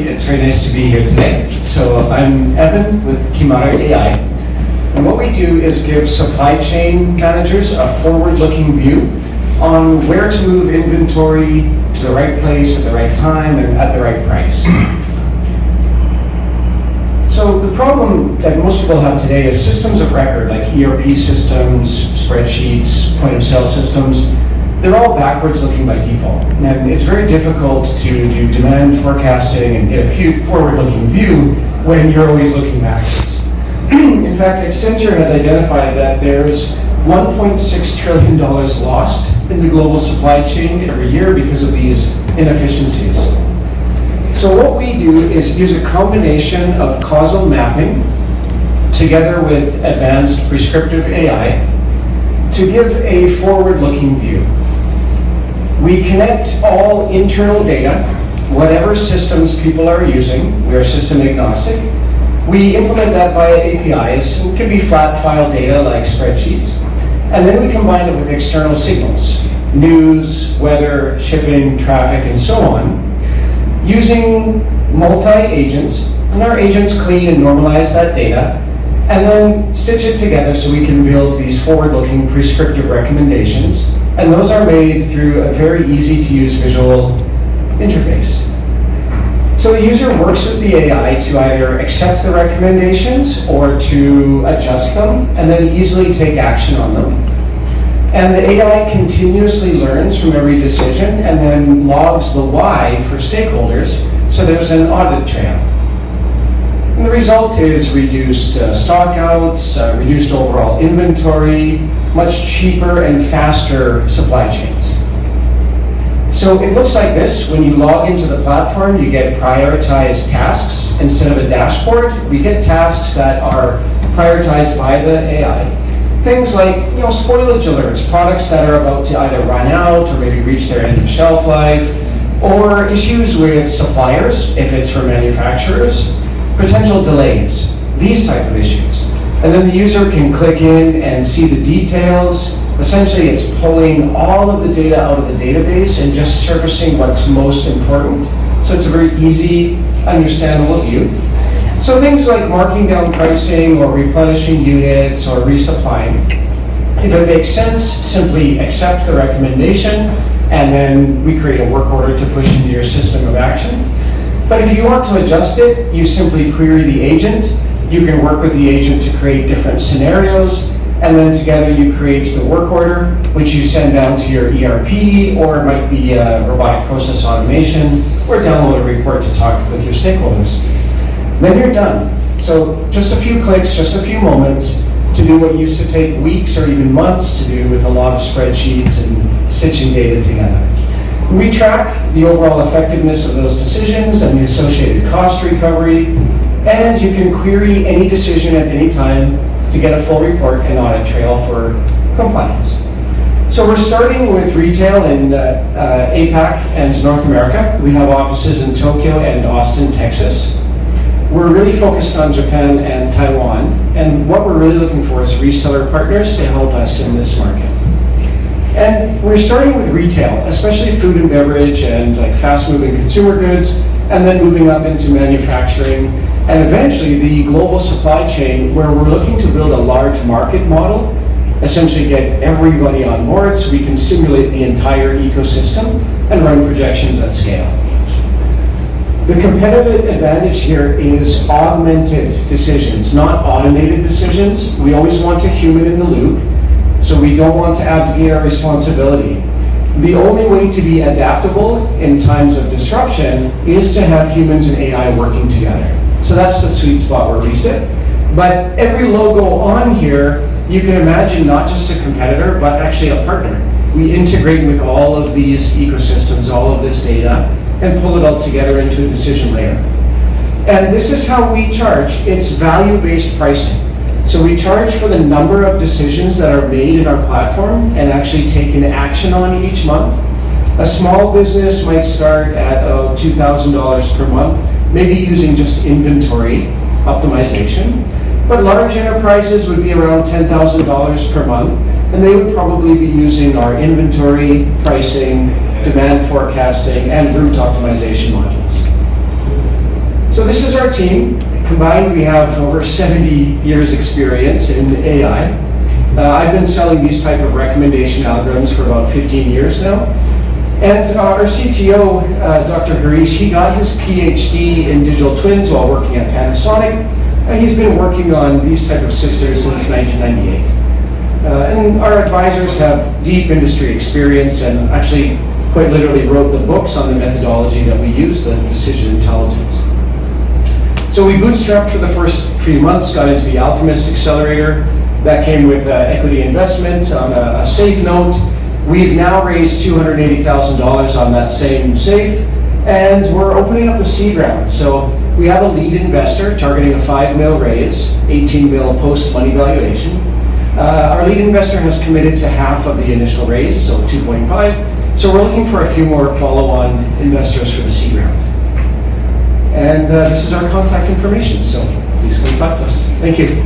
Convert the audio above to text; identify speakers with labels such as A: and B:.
A: It's very nice to be here today. So I'm Evan with Kimara AI. And what we do is give supply chain managers a forward-looking view on where to move inventory to the right place at the right time and at the right price. So the problem that most people have today is systems of record, like ERP systems, spreadsheets, point-of-sale systems. They're all backwards looking by default. And it's very difficult to do demand forecasting and get a forward-looking view when you're always looking backwards. In fact, Accenture has identified that there's $1.6 trillion lost in the global supply chain every year because of these inefficiencies. So what we do is use a combination of causal mapping together with advanced prescriptive AI to give a forward-looking view. We connect all internal data, whatever systems people are using. We are system agnostic. We implement that via APIs. It can be flat file data like spreadsheets. And then we combine it with external signals, news, weather, shipping, traffic, and so on, using multi-agents. And our agents clean and normalize that data, and then stitch it together so we can build these forward-looking prescriptive recommendations. And those are made through a very easy-to-use visual interface. So the user works with the AI to either accept the recommendations or to adjust them, and then easily take action on them. And the AI continuously learns from every decision and then logs the why for stakeholders, so there's an audit trail. And the result is reduced stockouts, reduced overall inventory, much cheaper and faster supply chains. So it looks like this. When you log into the platform, you get prioritized tasks. Instead of a dashboard, we get tasks that are prioritized by the AI. Things like, spoilage alerts, products that are about to either run out or maybe reach their end of shelf life, or issues with suppliers, if it's for manufacturers, potential delays, these type of issues. And then the user can click in and see the details. Essentially, it's pulling all of the data out of the database and just surfacing what's most important. So it's a very easy, understandable view. So things like marking down pricing or replenishing units or resupplying. If it makes sense, simply accept the recommendation, and then we create a work order to push into your system of action. But if you want to adjust it, you simply query the agent. You can work with the agent to create different scenarios, and then together you create the work order, which you send down to your ERP, or it might be robotic process automation, or download a report to talk with your stakeholders. Then you're done. So just a few clicks, just a few moments to do what used to take weeks or even months to do with a lot of spreadsheets and stitching data together. We track the overall effectiveness of those decisions and the associated cost recovery, and you can query any decision at any time to get a full report and audit trail for compliance. So we're starting with retail in APAC and North America. We have offices in Tokyo and Austin, Texas. We're really focused on Japan and Taiwan, and what we're really looking for is reseller partners to help us in this market. And we're starting with retail, especially food and beverage and like fast-moving consumer goods, and then moving up into manufacturing, and eventually the global supply chain, where we're looking to build a large market model, essentially get everybody on board so we can simulate the entire ecosystem and run projections at scale. The competitive advantage here is augmented decisions, not automated decisions. We always want a human in the loop, so we don't want to abdicate our responsibility. The only way to be adaptable in times of disruption is to have humans and AI working together. So that's the sweet spot where we sit. But every logo on here, you can imagine not just a competitor, but actually a partner. We integrate with all of these ecosystems, all of this data, and pull it all together into a decision layer. And this is how we charge. It's value-based pricing. So we charge for the number of decisions that are made in our platform and actually taken action on each month. A small business might start at $2,000 per month, maybe using just inventory optimization. But large enterprises would be around $10,000 per month, and they would probably be using our inventory, pricing, demand forecasting, and route optimization modules. this is our team. Combined, we have over 70 years experience in AI. I've been selling these type of recommendation algorithms for about 15 years now. And our CTO, Dr. Harish, he got his PhD in digital twins while working at Panasonic. He's been working on these type of systems since 1998. And our advisors have deep industry experience and actually quite literally wrote the books on the methodology that we use, the decision intelligence. So we bootstrapped for the first few months, got into the Alchemist Accelerator. That came with equity investment on a safe note. We've now raised $280,000 on that same safe, and we're opening up the seed round. So we have a lead investor targeting a 5 mil raise, 18 mil post-money valuation. Our lead investor has committed to half of the initial raise, so 2.5. So we're looking for a few more follow-on investors for the seed round. And this is our contact information, so please come talk to us. Thank you.